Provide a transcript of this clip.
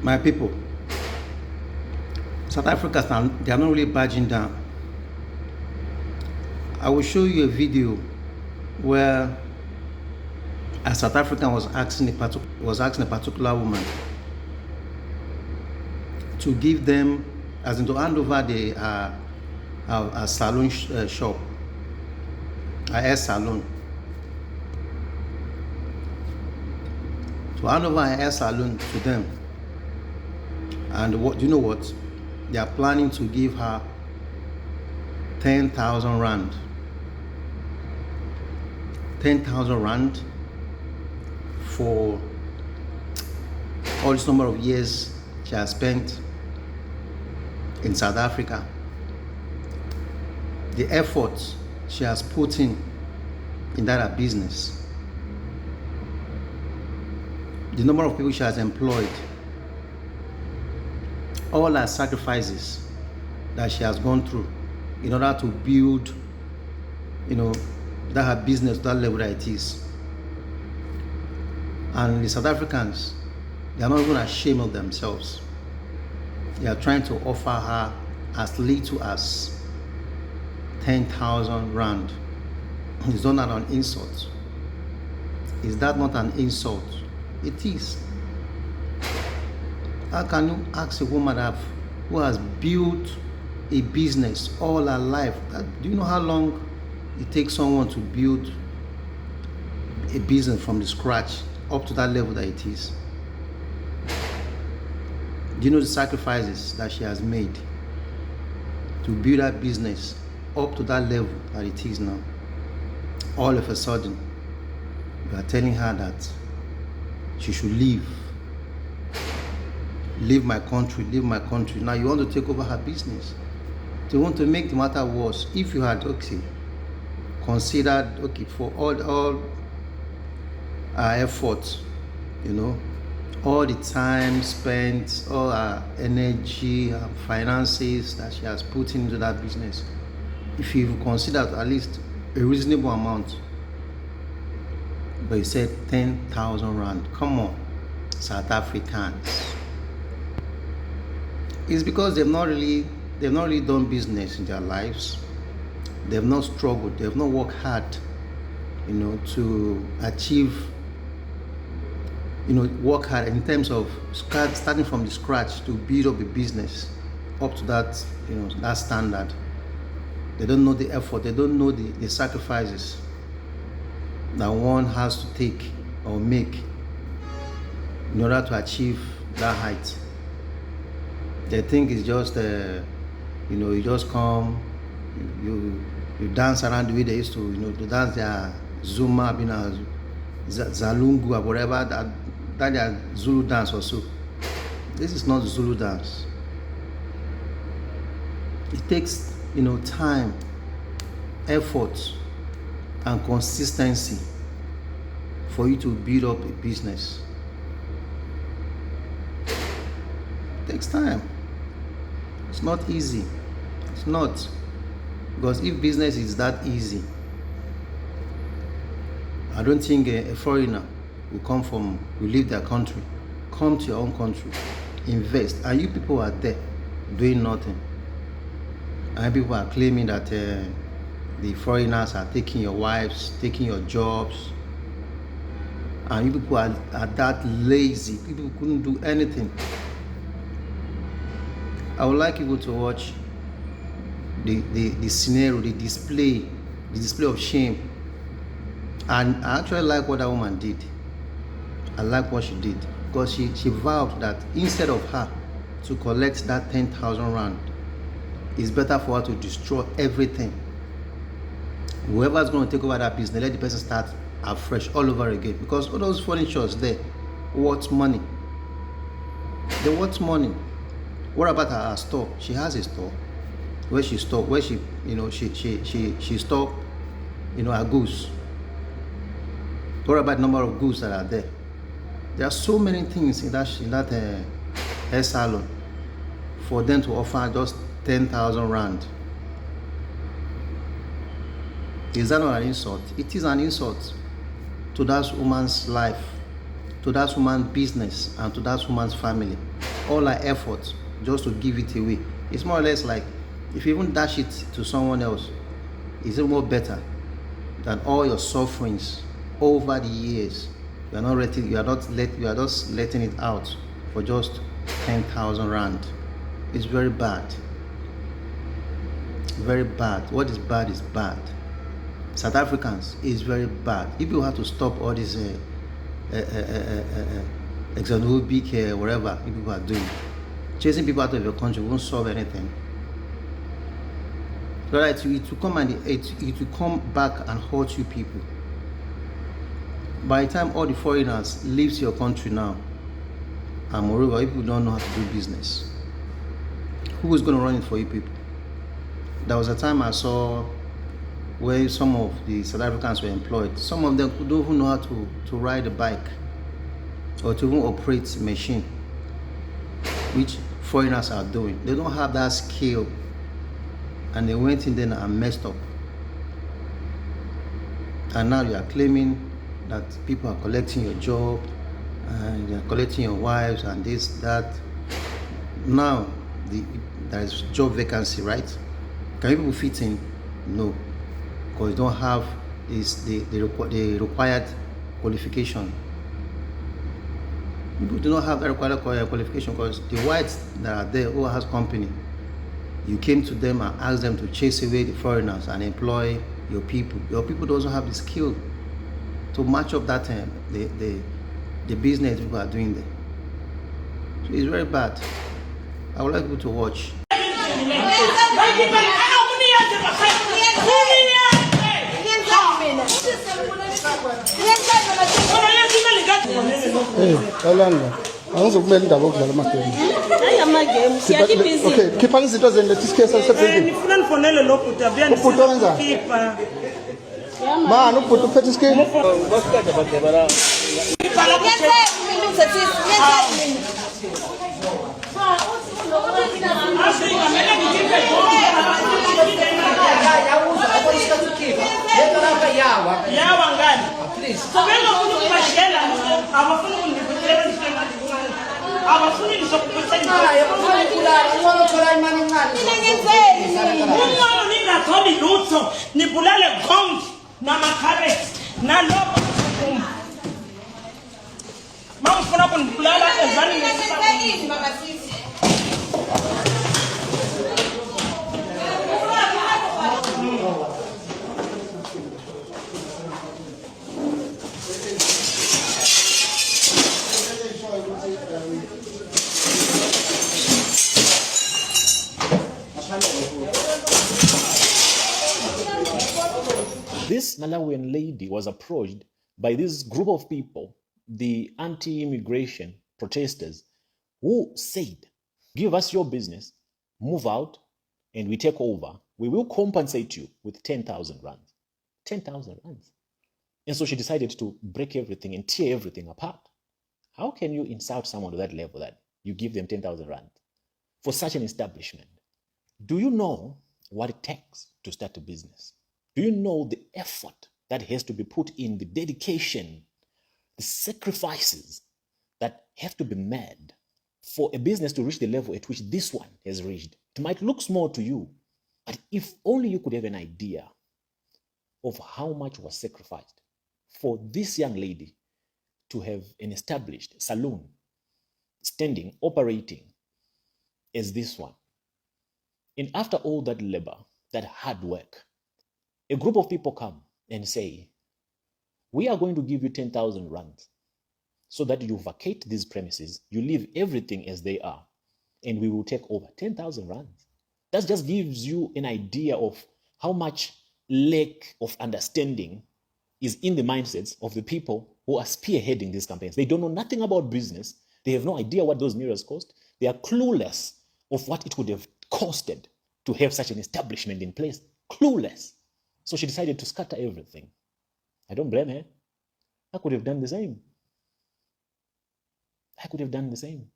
My people, South Africans, they are not really budging down. I will show you a video where a South African was asking a particular woman to give them, as in to hand over the a salon shop, a hair salon, to hand over a hair salon to them. And what do you know what? They are planning to give her 10,000 rand. 10,000 rand for all this number of years she has spent in South Africa. The effort she has put in that business. The number of people she has employed. All her sacrifices that she has gone through in order to build, that her business, that level that it is. And the South Africans, they are not even ashamed of themselves. They are trying to offer her as little as 10,000 rand. Is that not an insult? Is that not an insult? It is. How can you ask a woman who has built a business all her life? Do you know how long it takes someone to build a business from the scratch up to that level that it is? Do you know the sacrifices that she has made to build that business up to that level that it is now? All of a sudden, you are telling her that she should leave my country. Now you want to take over her business. They want to make the matter worse. If you had considered for all our efforts, all the time spent, all our energy, our finances that she has put into that business, if you considered at least a reasonable amount, but you said 10,000 rand. Come on, South Africans. It's because they've not really done business in their lives. They've not struggled. They've not worked hard, to achieve, work hard in terms of starting from the scratch to build up a business up to that, that standard. They don't know the effort. They don't know the sacrifices that one has to take or make in order to achieve that height. They think it's just, you just come, you dance around the way they used to, to dance their Zuma, Zalungu or whatever, that their Zulu dance or so. This is not Zulu dance. It takes, time, effort, and consistency for you to build up a business. It takes time. It's not easy. It's not. Because if business is that easy, I don't think a foreigner will leave their country, come to your own country, invest, and you people are there doing nothing. And people are claiming that the foreigners are taking your wives, taking your jobs, and you people are that lazy. People couldn't do anything. I would like people to watch the scenario, the display of shame. And I actually like what that woman did. I like what she did, because she vowed that instead of her to collect that 10,000 rand, it's better for her to destroy everything. Whoever's going to take over that business, let the person start afresh all over again, because all those furnitures there worth money. They worth money. What about her store? She has a store where she store her goods. What about the number of goods that are there? There are so many things in that hair salon for them to offer just 10,000 rand. Is that not an insult? It is an insult to that woman's life, to that woman's business and to that woman's family. All her effort just to give it away. It's more or less like if you even dash it to someone else, is it more better than all your sufferings over the years? You are not letting, you are just letting it out for just 10,000 rand. It's very bad. Very bad. What is bad is bad. South Africans is very bad. If you have to stop all this xenophobic whatever people are doing, chasing people out of your country won't solve anything. Right? It will come and it will come back and hurt you people. By the time all the foreigners leaves your country now, and moreover, people don't know how to do business, who is going to run it for you people? There was a time I saw where some of the South Africans were employed. Some of them don't even know how to ride a bike or to even operate a machine, which foreigners are doing. They don't have that skill, and they went in there and messed up. And now you are claiming that people are collecting your job and they are collecting your wives and this, that. Now there is job vacancy, right? Can people fit in? No, because they don't have the required qualification. People do not have the required qualification because the whites that are there who has company, you came to them and asked them to chase away the foreigners and employ your people. Your people doesn't have the skill to match up that the business people are doing there. So it's very bad. I would like people to watch. Angizokumela indaba okudlala amagame. Hayi amagame siyakibhizi. Okay, khipha izinto zenu lethi isikhe sasebhekile. Nifuna nifonele lo bhuti abuya khipha. Man, ubhuti uphethe isikhe. Ngosithatha badebala. Ibhala yawa ngani? Sobela ukuthi kubashela abafuna ukundibutela nishemali kuncane. Abafuni nizokubutela. Abafuni kulala, ngcono thola imali encane. Mina ngenzeni? Ngcono ningatholi lutho, nibulale konke namakhabeti nalokho kuphuma. Mangifuna ukundibulala ezani nesibani mama sisi. This Malawian lady was approached by this group of people, the anti-immigration protesters, who said, give us your business, move out, and we take over. We will compensate you with 10,000 rands. 10,000 rands. And so she decided to break everything and tear everything apart. How can you insult someone to that level that you give them 10,000 rands for such an establishment? Do you know what it takes to start a business? Do you know the effort that has to be put in, the dedication, the sacrifices that have to be made for a business to reach the level at which this one has reached? It might look small to you, but if only you could have an idea of how much was sacrificed for this young lady to have an established salon, standing, operating as this one. And after all that labor, that hard work, a group of people come and say, we are going to give you 10,000 rands so that you vacate these premises, you leave everything as they are, and we will take over. 10,000 rands. That just gives you an idea of how much lack of understanding is in the mindsets of the people who are spearheading these campaigns. They don't know nothing about business. They have no idea what those mirrors cost. They are clueless of what it would have costed to have such an establishment in place. Clueless. So she decided to scatter everything. I don't blame her. I could have done the same. I could have done the same.